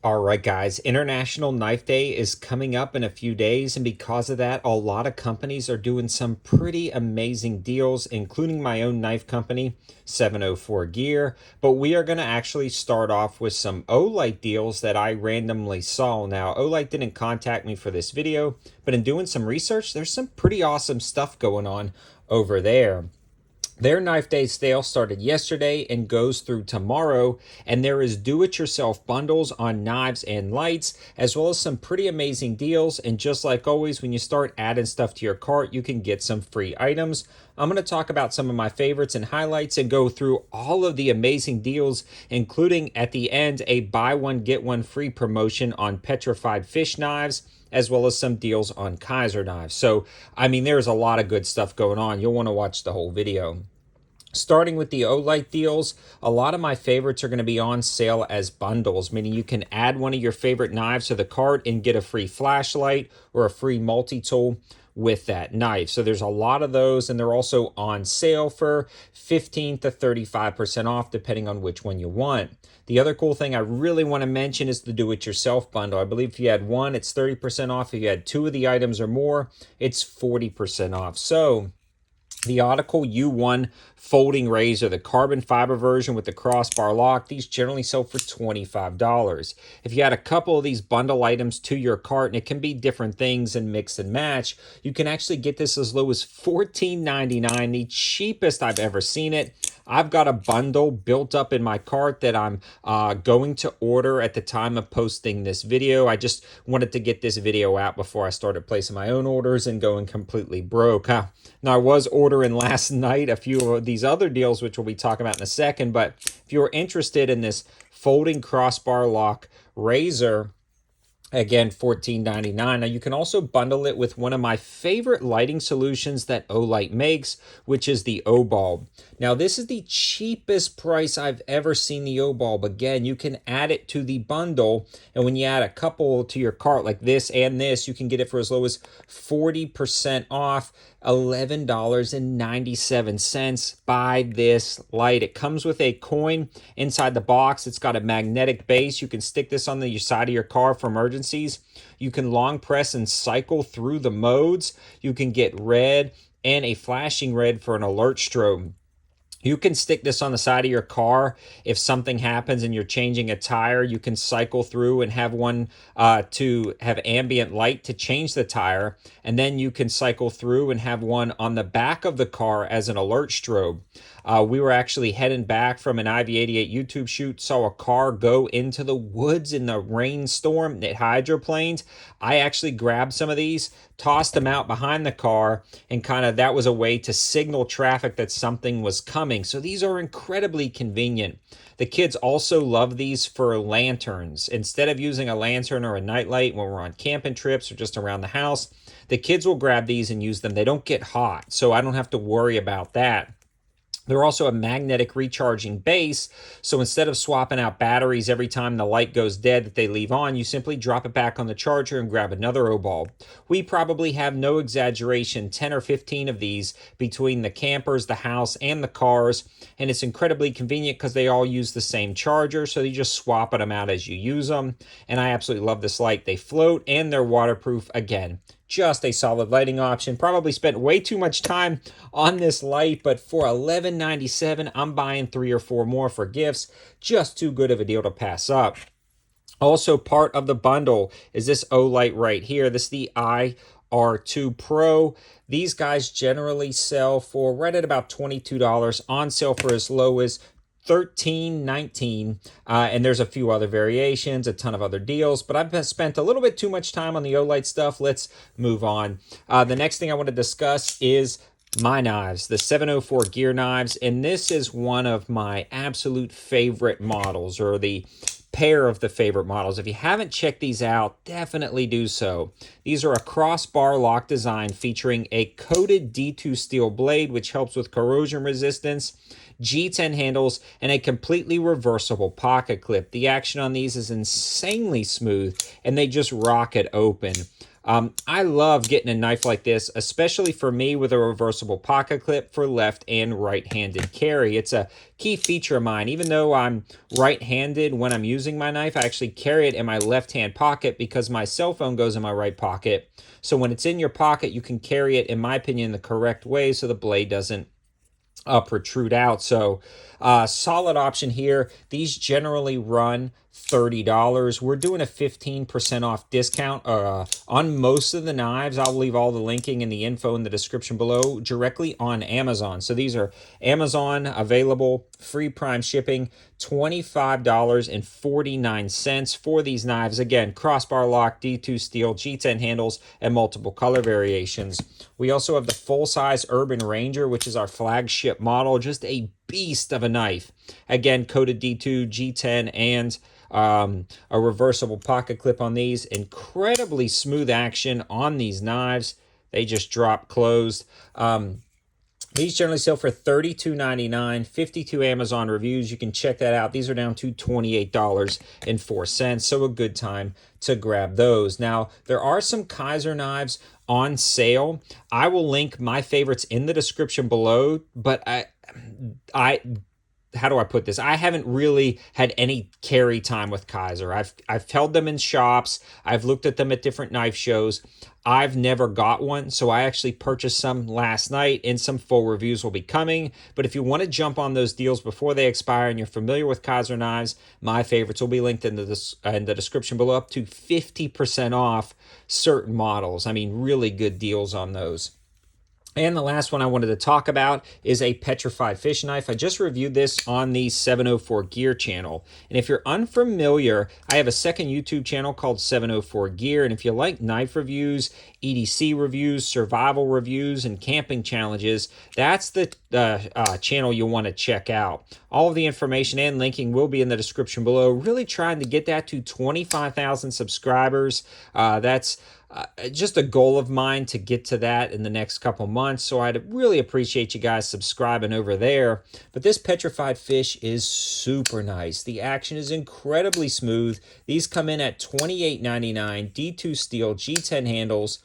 All right, guys, International Knife Day is coming up in a few days, and because of that, a lot of companies are doing some pretty amazing deals, including my own knife company, 704 Gear. But we are going to actually start off with some Olight deals that I randomly saw. Now, Olight didn't contact me for this video, but in doing some research, there's some pretty awesome stuff going on over there. Their knife day sale started yesterday and goes through tomorrow, and there is do-it-yourself bundles on knives and lights, as well as some pretty amazing deals. And just like always, when you start adding stuff to your cart, you can get some free items. I'm going to talk about some of my favorites and highlights and go through all of the amazing deals, including at the end a buy one get one free promotion on Petrified Fish knives, as well as some deals on Kizer knives. So, I mean, there's a lot of good stuff going on. You'll want to watch the whole video. Starting with the Olight deals, a lot of my favorites are going to be on sale as bundles, meaning you can add one of your favorite knives to the cart and get a free flashlight or a free multi-tool with that knife. So there's a lot of those, and they're also on sale for 15 to 35% off, depending on which one you want. The other cool thing I really want to mention is the do-it-yourself bundle. I believe if you had one, it's 30% off. If you had two of the items or more, it's 40% off. So the Autical U1 folding razor, the carbon fiber version with the crossbar lock, these generally sell for $25. If you add a couple of these bundle items to your cart, and it can be different things and mix and match, you can actually get this as low as $14.99, the cheapest I've ever seen it. I've got a bundle built up in my cart that I'm going to order at the time of posting this video. I just wanted to get this video out before I started placing my own orders and going completely broke. Now, I was ordering last night a few of these other deals, which we'll be talking about in a second, but if you're interested in this folding crossbar lock razor, again, $14.99. Now, you can also bundle it with one of my favorite lighting solutions that Olight makes, which is the O-Bulb. Now, this is the cheapest price I've ever seen the O-Bulb. Again, you can add it to the bundle, and when you add a couple to your cart, like this and this, you can get it for as low as 40% off, $11.97. Buy this light. It comes with a coin inside the box. It's got a magnetic base. You can stick this on the side of your car for emergencies. You can long press and cycle through the modes. You can get red and a flashing red for an alert strobe. You can stick this on the side of your car. If something happens and you're changing a tire, you can cycle through and have one to have ambient light to change the tire. And then you can cycle through and have one on the back of the car as an alert strobe. We were actually heading back from an IV88 YouTube shoot, saw a car go into the woods in the rainstorm. It hydroplaned. I actually grabbed some of these, tossed them out behind the car, and kind of that was a way to signal traffic that something was coming. So these are incredibly convenient. The kids also love these for lanterns. Instead of using a lantern or a nightlight when we're on camping trips or just around the house, the kids will grab these and use them. They don't get hot, so I don't have to worry about that. They're also a magnetic recharging base, so instead of swapping out batteries every time the light goes dead that they leave on, you simply drop it back on the charger and grab another O-Bulb. We probably have, no exaggeration, 10 or 15 of these between the campers, the house, and the cars, and it's incredibly convenient because they all use the same charger, so you just swap them out as you use them, and I absolutely love this light. They float, and they're waterproof. Again, just a solid lighting option. Probably spent way too much time on this light, but for $11.97, I'm buying 3 or 4 more for gifts. Just too good of a deal to pass up. Also, part of the bundle is this Olight right here. This is the IR2 Pro. These guys generally sell for right at about $22, on sale for as low as $13.19, and there's a few other variations, a ton of other deals, but I've spent a little bit too much time on the Olight stuff. Let's move on. The next thing I want to discuss is my knives, the 704 Gear knives, and this is one of my absolute favorite models, or the pair of the favorite models. If you haven't checked these out, definitely do so. These are a crossbar lock design featuring a coated D2 steel blade, which helps with corrosion resistance, G10 handles, and a completely reversible pocket clip. The action on these is insanely smooth, and they just rock it open. I love getting a knife like this, especially for me with a reversible pocket clip for left and right-handed carry. It's a key feature of mine. Even though I'm right-handed when I'm using my knife, I actually carry it in my left-hand pocket because my cell phone goes in my right pocket. So when it's in your pocket, you can carry it, in my opinion, the correct way so the blade doesn't protrude out. So solid option here. These generally run $30. We're doing a 15% off discount on most of the knives. I'll leave all the linking and the info in the description below directly on Amazon. So these are Amazon available, free Prime shipping, $25.49 for these knives. Again, crossbar lock, D2 steel, G10 handles, and multiple color variations. We also have the full-size Urban Ranger, which is our flagship model. Just a beast of a knife. Again, coated D2, G10, and a reversible pocket clip on these. Incredibly smooth action on these knives. They just drop closed. These generally sell for $32.99, 52 Amazon reviews. You can check that out. These are down to $28.04, so a good time to grab those. Now, there are some Kizer knives on sale. I will link my favorites in the description below, but how do I put this? I haven't really had any carry time with Kizer. I've held them in shops. I've looked at them at different knife shows. I've never got one, so I actually purchased some last night, and some full reviews will be coming. But if you want to jump on those deals before they expire and you're familiar with Kizer knives, my favorites will be linked in the description below, up to 50% off certain models. I mean, really good deals on those. And the last one I wanted to talk about is a Petrified Fish knife. I just reviewed this on the 704 Gear channel. And if you're unfamiliar, I have a second YouTube channel called 704 Gear. And if you like knife reviews, EDC reviews, survival reviews, and camping challenges, that's the channel you'll want to check out. All of the information and linking will be in the description below. Really trying to get that to 25,000 subscribers. That's just a goal of mine to get to that in the next couple months. So I'd really appreciate you guys subscribing over there. But this Petrified Fish is super nice. The action is incredibly smooth. These come in at $28.99, D2 steel, G10 handles,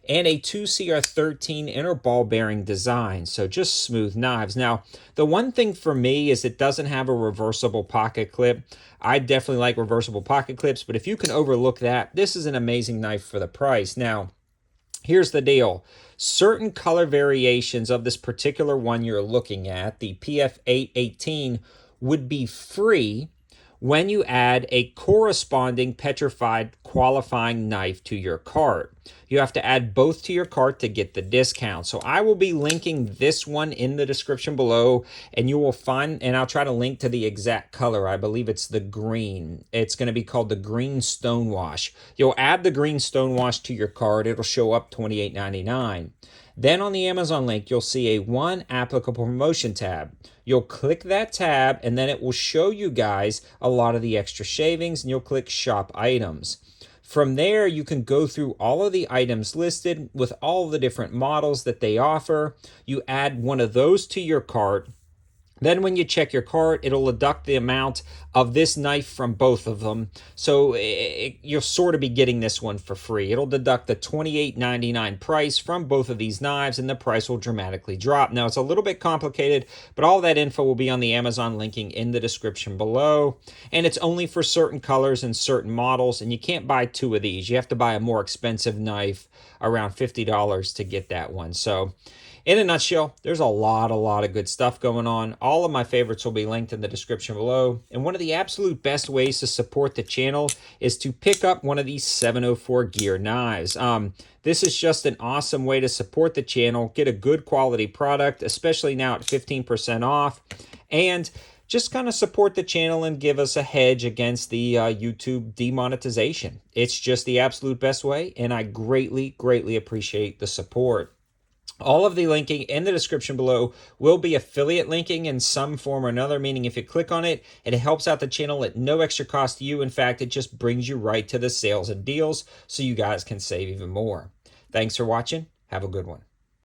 and a 2CR13 inner ball bearing design. So just smooth knives. Now, the one thing for me is it doesn't have a reversible pocket clip. I definitely like reversible pocket clips, but if you can overlook that, this is an amazing knife for the price. Now, here's the deal. Certain color variations of this particular one you're looking at, the PF818, would be free when you add a corresponding Petrified qualifying knife to your cart. You have to add both to your cart to get the discount. So I will be linking this one in the description below, and you will find, and I'll try to link to the exact color. I believe it's the green. It's going to be called the green stonewash. You'll add the green stonewash to your cart. It'll show up $28.99. Then on the Amazon link, you'll see a one applicable promotion tab. You'll click that tab, and then it will show you guys a lot of the extra shavings, and you'll click shop items. From there, you can go through all of the items listed with all the different models that they offer. You add one of those to your cart. Then when you check your cart, it'll deduct the amount of this knife from both of them. So you'll sort of be getting this one for free. It'll deduct the $28.99 price from both of these knives, and the price will dramatically drop. Now, it's a little bit complicated, but all that info will be on the Amazon linking in the description below. And it's only for certain colors and certain models, and you can't buy two of these. You have to buy a more expensive knife, around $50 to get that one. So in a nutshell, there's a lot of good stuff going on. All of my favorites will be linked in the description below. And one of the absolute best ways to support the channel is to pick up one of these 704 Gear knives. This is just an awesome way to support the channel, get a good quality product, especially now at 15% off, and just kind of support the channel and give us a hedge against the YouTube demonetization. It's just the absolute best way, and I greatly appreciate the support. All of the linking in the description below will be affiliate linking in some form or another, meaning if you click on it, it helps out the channel at no extra cost to you. In fact, it just brings you right to the sales and deals so you guys can save even more. Thanks for watching. Have a good one.